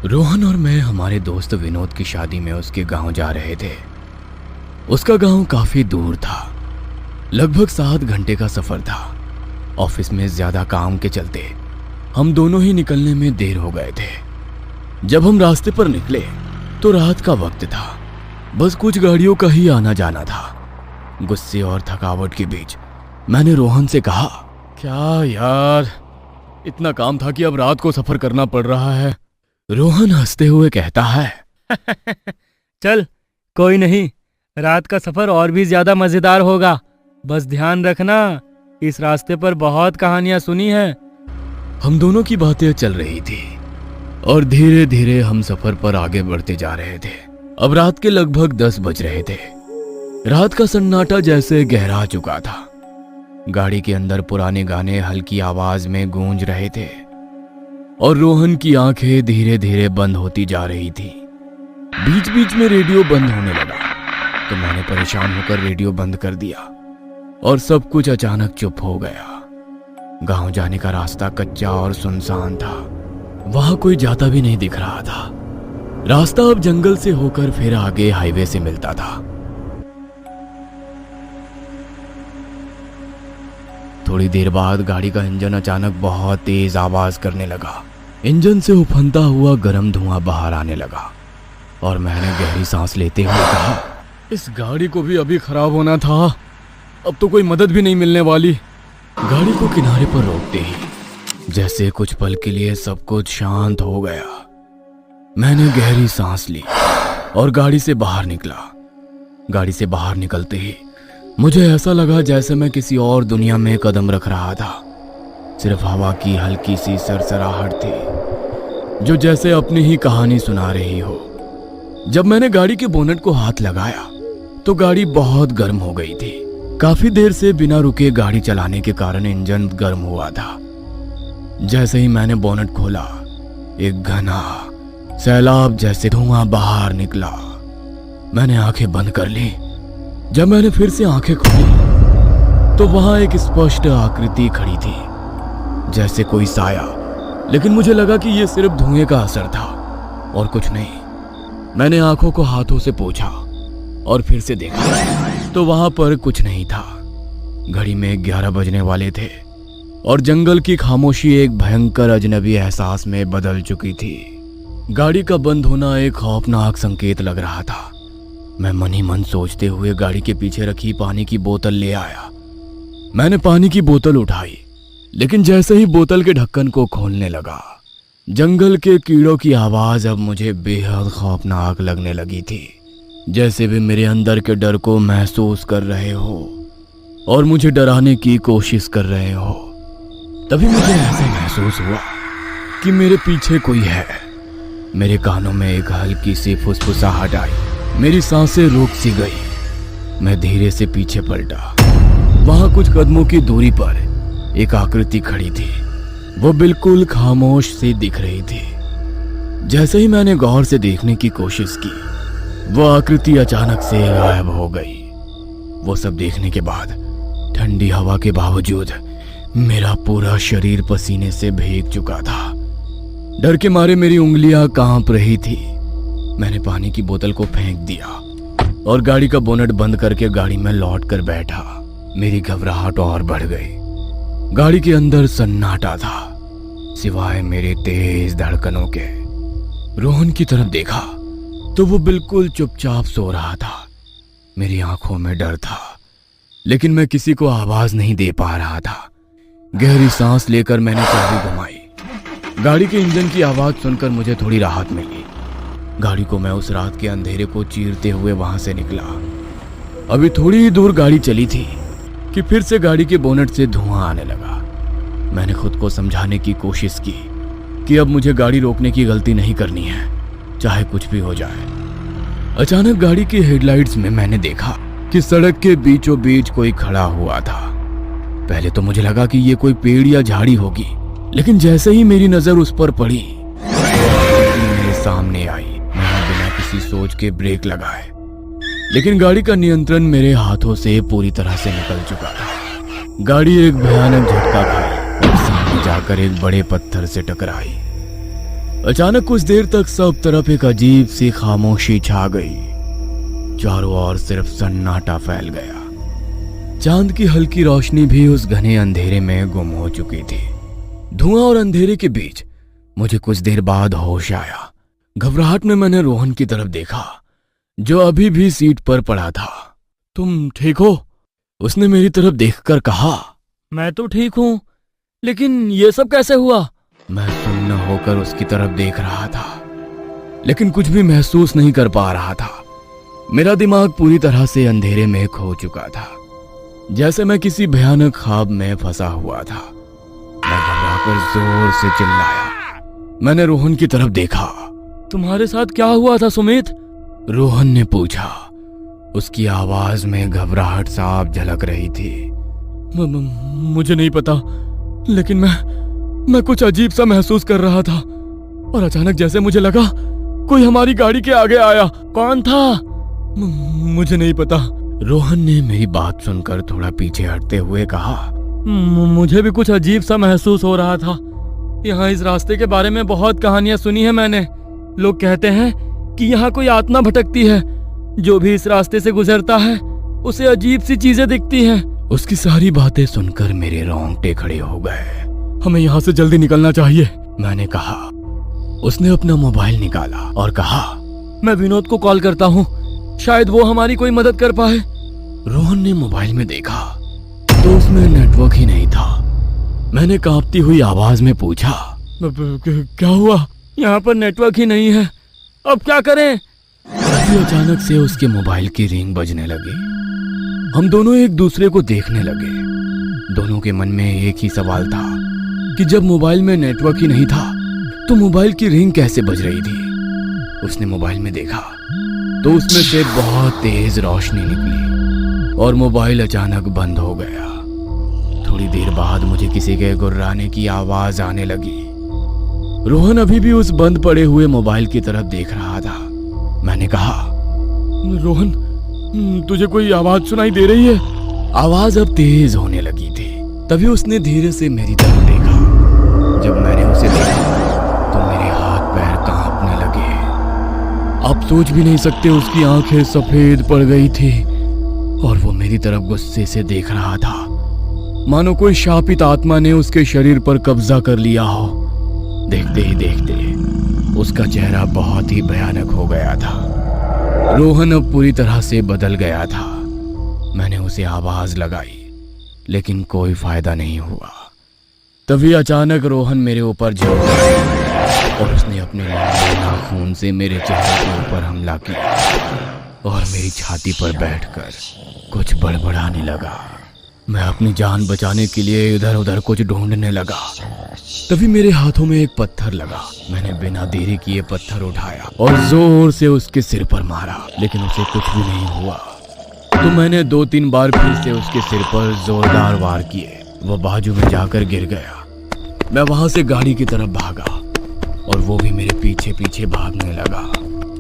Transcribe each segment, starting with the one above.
रोहन और मैं हमारे दोस्त विनोद की शादी में उसके गांव जा रहे थे। उसका गांव काफी दूर था, लगभग 7 घंटे का सफर था। ऑफिस में ज्यादा काम के चलते हम दोनों ही निकलने में देर हो गए थे। जब हम रास्ते पर निकले तो रात का वक्त था, बस कुछ गाड़ियों का ही आना जाना था। गुस्से और थकावट के बीच मैंने रोहन से कहा, क्या यार, इतना काम था कि अब रात को सफर करना पड़ रहा है। रोहन हंसते हुए कहता है, चल कोई नहीं, रात का सफर और भी ज्यादा मजेदार होगा। बस ध्यान रखना, इस रास्ते पर बहुत कहानियां सुनी हैं। हम दोनों की बातें चल रही थी और धीरे धीरे हम सफर पर आगे बढ़ते जा रहे थे। अब रात के लगभग 10 बज रहे थे। रात का सन्नाटा जैसे गहरा चुका था। गाड़ी के अंदर पुराने गाने हल्की आवाज में गूंज रहे थे और रोहन की आंखें धीरे धीरे बंद होती जा रही थी। बीच बीच में रेडियो बंद होने लगा तो मैंने परेशान होकर रेडियो बंद कर दिया और सब कुछ अचानक चुप हो गया। गांव जाने का रास्ता कच्चा और सुनसान था, वहां कोई जाता भी नहीं दिख रहा था। रास्ता अब जंगल से होकर फिर आगे हाईवे से मिलता था। थोड़ी देर बाद गाड़ी का इंजन अचानक बहुत तेज आवाज करने लगा। इंजन से उफनता हुआ गर्म धुआं बाहर आने लगा और मैंने गहरी सांस लेते हुए कहा, इस गाड़ी को भी अभी खराब होना था, अब तो कोई मदद भी नहीं मिलने वाली। गाड़ी को किनारे पर रोकते ही जैसे कुछ पल के लिए सब कुछ शांत हो गया। मैंने गहरी सांस ली और गाड़ी से बाहर निकला। गाड़ी से बाहर निकलते ही मुझे ऐसा लगा जैसे मैं किसी और दुनिया में कदम रख रहा था। सिर्फ हवा की हल्की सी सरसराहट थी जो जैसे अपनी ही कहानी सुना रही हो। जब मैंने गाड़ी के बोनट को हाथ लगाया तो गाड़ी बहुत गर्म हो गई थी। काफी देर से बिना रुके गाड़ी चलाने के कारण इंजन गर्म हुआ था। जैसे ही मैंने बोनट खोला, एक घना सैलाब जैसे धुआं बाहर निकला। मैंने आंखें बंद कर ली। जब मैंने फिर से आंखें खोली तो वहां एक स्पष्ट आकृति खड़ी थी, जैसे कोई साया, लेकिन मुझे लगा कि यह सिर्फ धुएं का असर था और कुछ नहीं। मैंने आंखों को हाथों से पोंछा और फिर से देखा तो वहां पर कुछ नहीं था। घड़ी में 11 बजने वाले थे और जंगल की खामोशी एक भयंकर अजनबी एहसास में बदल चुकी थी। गाड़ी का बंद होना एक खौफनाक संकेत लग रहा था। मैं मन ही मन सोचते हुए गाड़ी के पीछे रखी पानी की बोतल ले आया। मैंने पानी की बोतल उठाई, लेकिन जैसे ही बोतल के ढक्कन को खोलने लगा, जंगल के कीड़ों की आवाज अब मुझे बेहद खौफनाक लगने लगी थी। जैसे वे मेरे अंदर के डर को महसूस कर रहे हो और मुझे डराने की कोशिश कर रहे हो। तभी मुझे ऐसा महसूस हुआ कि मेरे पीछे कोई है। मेरे कानों में एक हल्की सी फुसफुसाहट आई। मेरी सांसें रुक सी गई। मैं धीरे से पीछे पलटा। वहां कुछ कदमों की दूरी पर एक आकृति खड़ी थी। वो बिल्कुल खामोश सी दिख रही थी। जैसे ही मैंने गौर से देखने की कोशिश की, वो आकृति अचानक से गायब हो गई। वो सब देखने के बाद ठंडी हवा के बावजूद मेरा पूरा शरीर पसीने से भीग चुका था। डर के मारे मेरी उंगलियां कांप रही थी। मैंने पानी की बोतल को फेंक दिया और गाड़ी का बोनट बंद करके गाड़ी में लौट कर बैठा। मेरी घबराहट और बढ़ गई। गाड़ी के अंदर सन्नाटा था, सिवाय मेरे तेज धड़कनों के। रोहन की तरफ देखा तो वो बिल्कुल चुपचाप सो रहा था। मेरी आंखों में डर था, लेकिन मैं किसी को आवाज नहीं दे पा रहा था। गहरी सांस लेकर मैंने चाबी घुमाई। गाड़ी के इंजन की आवाज सुनकर मुझे थोड़ी राहत मिली। गाड़ी को मैं उस रात के अंधेरे को चीरते हुए वहां से निकला। अभी थोड़ी ही दूर गाड़ी चली थी कि फिर से गाड़ी के बोनट से धुआं आने लगा। मैंने खुद को समझाने की कोशिश की कि अब मुझे गाड़ी रोकने की गलती नहीं करनी है, चाहे कुछ भी हो जाए। अचानक गाड़ी की हेडलाइट्स में मैंने देखा कि सड़क के बीचों बीच कोई खड़ा हुआ था। पहले तो मुझे लगा कि ये कोई पेड़ या झाड़ी होगी, लेकिन जैसे ही मेरी नजर उस पर पड़ी, मेरे सामने आई। मैंने बिना किसी सोच के ब्रेक लगाए, लेकिन गाड़ी का नियंत्रण मेरे हाथों से पूरी तरह से निकल चुका था। गाड़ी एक भयानक झटका खाई और सामने जाकर एक बड़े पत्थर से टकराई। अचानक कुछ देर तक सब तरफ एक अजीब सी खामोशी छा गई। चारों ओर सिर्फ सन्नाटा फैल गया। चांद की हल्की रोशनी भी उस घने अंधेरे में गुम हो चुकी थी। धुआं और अंधेरे के बीच मुझे कुछ देर बाद होश आया। घबराहट में मैंने रोहन की तरफ देखा, जो अभी भी सीट पर पड़ा था। तुम ठीक हो? उसने मेरी तरफ देखकर कहा। मैं तो ठीक हूँ, लेकिन ये सब कैसे हुआ? मैं सुन्न होकर उसकी तरफ देख रहा था, लेकिन कुछ भी महसूस नहीं कर पा रहा था। मेरा दिमाग पूरी तरह से अंधेरे में खो चुका था, जैसे मैं किसी भयानक ख्वाब में फंसा हुआ था। मैं घबराकर जोर से चिल्लाया। मैंने रोहन की तरफ देखा। तुम्हारे साथ क्या हुआ था सुमित? रोहन ने पूछा। उसकी आवाज में घबराहट साफ झलक रही थी। मुझे नहीं पता, लेकिन मैं कुछ अजीब सा महसूस कर रहा था, और अचानक जैसे मुझे लगा कोई हमारी गाड़ी के आगे आया। कौन था? मुझे नहीं पता। रोहन ने मेरी बात सुनकर थोड़ा पीछे हटते हुए कहा। मुझे भी कुछ अजीब सा महसूस हो रहा था। यहाँ इस रास्ते के बारे में बहुत कहानियां सुनी है मैंने। लोग कहते हैं कि यहाँ कोई आत्मा भटकती है। जो भी इस रास्ते से गुजरता है उसे अजीब सी चीजें दिखती हैं। उसकी सारी बातें सुनकर मेरे रोंगटे खड़े हो गए। हमें यहाँ से जल्दी निकलना चाहिए, मैंने कहा। उसने अपना मोबाइल निकाला और कहा, मैं विनोद को कॉल करता हूँ, शायद वो हमारी कोई मदद कर पाए। रोहन ने मोबाइल में देखा तो उसमें नेटवर्क ही नहीं था। मैंने कांपती हुई आवाज में पूछा, क्या हुआ? यहाँ पर नेटवर्क ही नहीं है, अब क्या करें? अचानक से उसके मोबाइल की रिंग बजने लगी। हम दोनों एक दूसरे को देखने लगे। दोनों के मन में एक ही सवाल था कि जब मोबाइल में नेटवर्क ही नहीं था तो मोबाइल की रिंग कैसे बज रही थी। उसने मोबाइल में देखा तो उसमें से बहुत तेज रोशनी निकली और मोबाइल अचानक बंद हो गया। थोड़ी देर बाद मुझे किसी के गुर्राने की आवाज आने लगी। रोहन अभी भी उस बंद पड़े हुए मोबाइल की तरफ देख रहा था। मैंने कहा, रोहन, तुझे कोई आवाज सुनाई दे रही है? आवाज अब तेज होने लगी थी। तभी उसने धीरे से मेरी तरफ देखा। जब मैंने उसे देखा तो मेरे हाथ पैर कांपने लगे। आप सोच भी नहीं सकते, उसकी आंखें सफेद पड़ गई थी और वो मेरी तरफ गुस्से से देख रहा था, मानो कोई शापित आत्मा ने उसके शरीर पर कब्जा कर लिया हो। देखते ही देखते उसका चेहरा बहुत ही भयानक हो गया था। रोहन अब पूरी तरह से बदल गया था। मैंने उसे आवाज लगाई, लेकिन कोई फायदा नहीं हुआ। तभी अचानक रोहन मेरे ऊपर झुक गया और उसने अपने लंबे नाखून से मेरे चेहरे के ऊपर हमला किया और मेरी छाती पर बैठकर कुछ बड़बड़ाने लगा। मैं अपनी जान बचाने के लिए इधर उधर कुछ ढूंढने लगा। तभी मेरे हाथों में एक पत्थर लगा। मैंने बिना देरी किए पत्थर उठाया और जोर से उसके सिर पर मारा, लेकिन उसे कुछ भी नहीं हुआ। तो मैंने 2-3 बार फिर से उसके सिर पर जोरदार वार किए। वो बाजू में जाकर गिर गया। मैं वहां से गाड़ी की तरफ भागा और वो भी मेरे पीछे पीछे भागने लगा।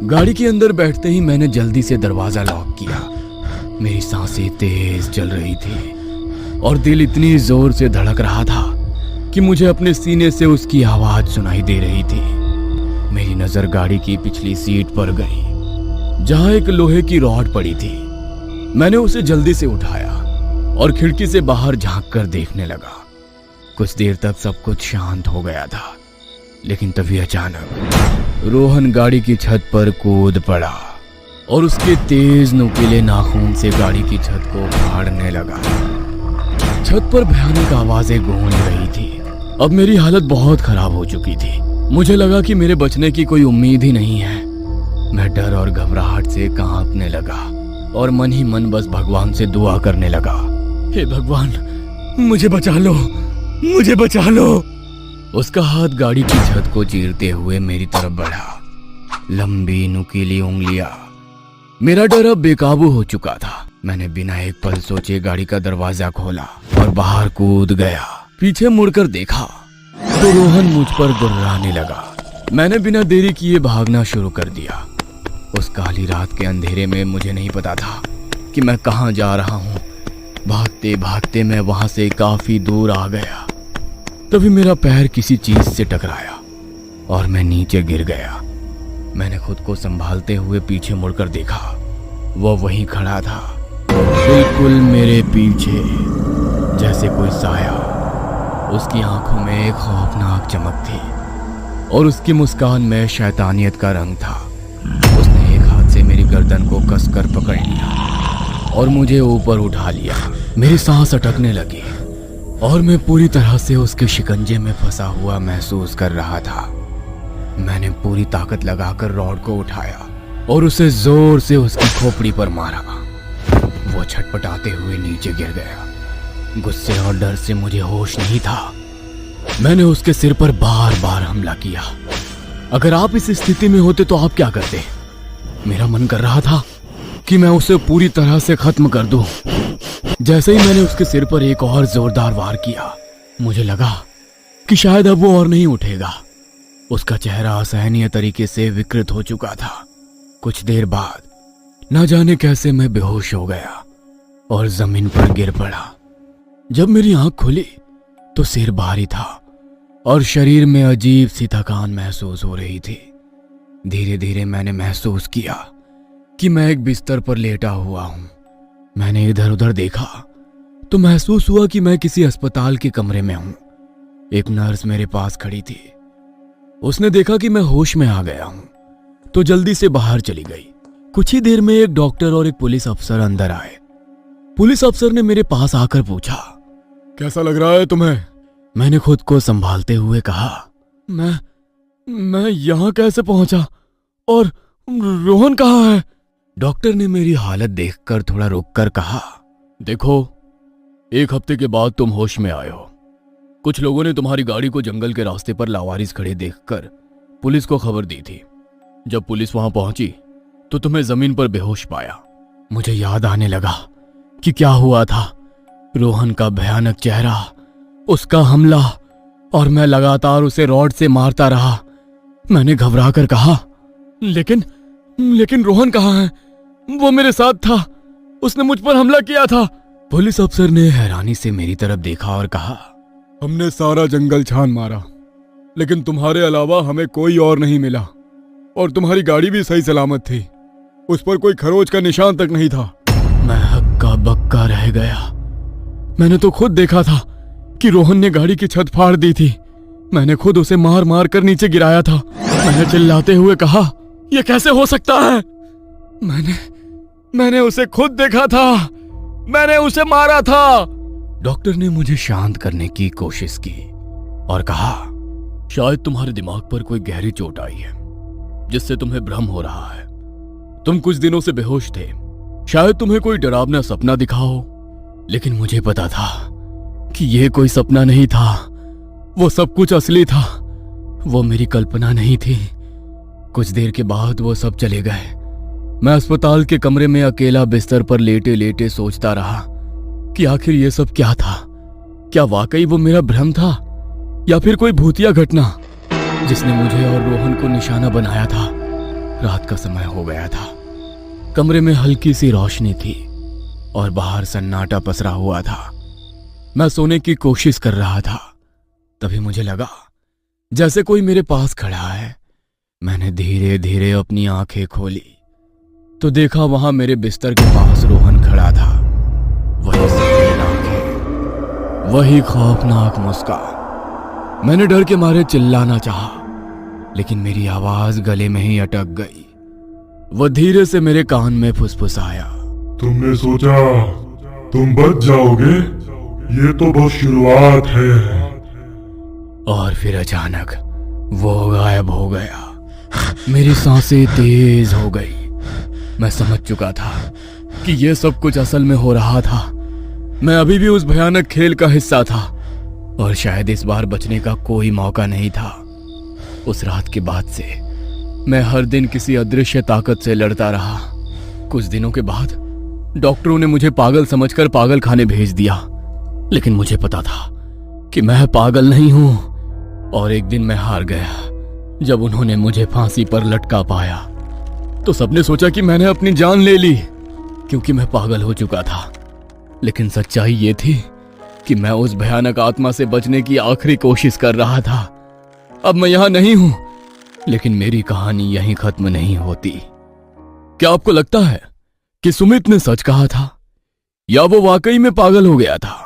गाड़ी के अंदर बैठते ही मैंने जल्दी से दरवाजा लॉक किया। मेरी सांसें तेज चल रही थी और दिल इतनी जोर से धड़क रहा था कि मुझे अपने सीने से उसकी आवाज सुनाई दे रही थी। मेरी नजर गाड़ी की पिछली सीट पर गई, जहां एक लोहे की रॉड पड़ी थी। मैंने उसे जल्दी से उठाया और खिड़की से बाहर झांक कर देखने लगा। कुछ देर तक सब कुछ शांत हो गया था, लेकिन तभी अचानक रोहन गाड़ी की छत पर कूद पड़ा और उसके तेज नुकीले नाखून से गाड़ी की छत को फाड़ने लगा। छत पर भयानक आवाजें गूंज रही थी। अब मेरी हालत बहुत खराब हो चुकी थी। मुझे लगा कि मेरे बचने की कोई उम्मीद ही नहीं है। मैं डर और घबराहट से कांपने लगा और मन ही मन बस भगवान से दुआ करने लगा, हे भगवान, मुझे बचा लो, मुझे बचा लो। उसका हाथ गाड़ी की छत को चीरते हुए मेरी तरफ बढ़ा। लंबी नुकीली उंगलियां। मेरा डर अब बेकाबू हो चुका था। मैंने बिना एक पल सोचे गाड़ी का दरवाजा खोला और बाहर कूद गया। पीछे मुड़कर देखा तो रोहन मुझ पर गुर्राने लगा। मैंने बिना देरी किए भागना शुरू कर दिया। उस काली रात के अंधेरे में मुझे नहीं पता था कि मैं कहाँ जा रहा हूँ। भागते भागते मैं वहां से काफी दूर आ गया। तभी मेरा पैर किसी चीज से टकराया और मैं नीचे गिर गया। मैंने खुद को संभालते हुए पीछे मुड़कर देखा। वो वहीं खड़ा था, बिल्कुल मेरे पीछे, जैसे कोई साया। उसकी आंखों में एक खौफनाक चमक थी और उसकी मुस्कान में शैतानियत का रंग था। उसने एक हाथ से मेरी गर्दन को कसकर पकड़ लिया और मुझे ऊपर उठा लिया। मेरी सांस अटकने लगी और मैं पूरी तरह से उसके शिकंजे में फंसा हुआ महसूस कर रहा था। मैंने पूरी ताकत लगाकर रॉड को उठाया और उसे जोर से उसकी खोपड़ी पर मारा। वो छटपटाते हुए नीचे गिर गया। गुस्से और डर से मुझे होश नहीं था। मैंने उसके सिर पर बार बार हमला किया। अगर आप इस स्थिति में होते तो आप क्या करते? मेरा मन कर रहा था कि मैं उसे पूरी तरह से खत्म कर दूं। जैसे ही मैंने उसके सिर पर एक और जोरदार वार किया, मुझे लगा कि शायद अब वो और नहीं उठेगा। उसका चेहरा असहनीय तरीके से विकृत हो चुका था। कुछ देर बाद न जाने कैसे मैं बेहोश हो गया और जमीन पर गिर पड़ा। जब मेरी आंख खुली तो सिर भारी था और शरीर में अजीब सी थकान महसूस हो रही थी। धीरे धीरे मैंने महसूस किया कि मैं एक बिस्तर पर लेटा हुआ हूं। मैंने इधर उधर देखा तो महसूस हुआ कि मैं किसी अस्पताल के कमरे में हूं। एक नर्स मेरे पास खड़ी थी। उसने देखा कि मैं होश में आ गया हूं तो जल्दी से बाहर चली गई। कुछ ही देर में एक डॉक्टर और एक पुलिस अफसर अंदर आए। पुलिस अफसर ने मेरे पास आकर पूछा, कैसा लग रहा है तुम्हें? मैंने खुद को संभालते हुए कहा, मैं यहां कैसे पहुंचा और रोहन कहाँ है? डॉक्टर ने मेरी हालत देखकर थोड़ा रुककर कहा, देखो, 1 हफ्ते के बाद तुम होश में आए हो। कुछ लोगों ने तुम्हारी गाड़ी को जंगल के रास्ते पर लावारिस खड़े देखकर पुलिस को खबर दी थी। जब पुलिस वहां पहुंची तो तुम्हें जमीन पर बेहोश पाया। मुझे याद आने लगा कि क्या हुआ था। रोहन का भयानक चेहरा, उसका हमला, और मैं लगातार उसे रॉड से मारता रहा। मैंने घबरा कर कहा, लेकिन रोहन कहाँ है? वो मेरे साथ था, उसने मुझ पर हमला किया था। पुलिस अफसर ने हैरानी से मेरी तरफ देखा और कहा, हमने सारा जंगल छान मारा, लेकिन तुम्हारे अलावा हमें कोई और नहीं मिला। और तुम्हारी गाड़ी भी सही सलामत थी, उस पर कोई खरोच का निशान तक नहीं था। मैं हक्का बक्का रह गया। मैंने तो खुद देखा था कि रोहन ने गाड़ी की छत फाड़ दी थी। मैंने खुद उसे मार मार कर नीचे गिराया था। मैंने चिल्लाते हुए कहा, यह कैसे हो सकता है? मैंने उसे खुद देखा था, मैंने उसे मारा था। डॉक्टर ने मुझे शांत करने की कोशिश की और कहा, शायद तुम्हारे दिमाग पर कोई गहरी चोट आई है जिससे तुम्हें भ्रम हो रहा है। तुम कुछ दिनों से बेहोश थे, शायद तुम्हें कोई डरावना सपना दिखा हो। लेकिन मुझे पता था कि यह कोई सपना नहीं था, वो सब कुछ असली था, वो मेरी कल्पना नहीं थी। कुछ देर के बाद वो सब चले गए। मैं अस्पताल के कमरे में अकेला बिस्तर पर लेटे लेटे सोचता रहा कि आखिर ये सब क्या था। क्या वाकई वो मेरा भ्रम था या फिर कोई भूतिया घटना जिसने मुझे और रोहन को निशाना बनाया था। रात का समय हो गया था। कमरे में हल्की सी रोशनी थी और बाहर सन्नाटा पसरा हुआ था। मैं सोने की कोशिश कर रहा था, तभी मुझे लगा जैसे कोई मेरे पास खड़ा है। मैंने धीरे धीरे अपनी आंखें खोली तो देखा वहां मेरे बिस्तर के पास रोहन खड़ा था। वही सफेद आंखें, वही खौफनाक मुस्कान। मैंने डर के मारे चिल्लाना चाहा, लेकिन मेरी आवाज गले में ही अटक गई। वह धीरे से मेरे कान में फुसफुसाया, तुमने सोचा तुम बच जाओगे? ये तो बस शुरुआत है। और फिर अचानक वो गायब हो गया। मेरी सांसें तेज हो गई। मैं समझ चुका था कि यह सब कुछ असल में हो रहा था। मैं अभी भी उस भयानक खेल का हिस्सा था और शायद इस बार बचने का कोई मौका नहीं था। उस रात के बाद से मैं हर दिन किसी अदृश्य ताकत से लड़ता रहा। कुछ दिनों के बाद डॉक्टरों ने मुझे पागल समझकर पागल खाने भेज दिया, लेकिन मुझे पता था कि मैं पागल नहीं हूं। और एक दिन मैं हार गया। जब उन्होंने मुझे फांसी पर लटका पाया तो सबने सोचा कि मैंने अपनी जान ले ली, क्योंकि मैं पागल हो चुका था। लेकिन सच्चाई ये थी कि मैं उस भयानक आत्मा से बचने की आखिरी कोशिश कर रहा था। अब मैं यहां नहीं हूं, लेकिन मेरी कहानी यहीं खत्म नहीं होती। क्या आपको लगता है कि सुमित ने सच कहा था या वो वाकई में पागल हो गया था?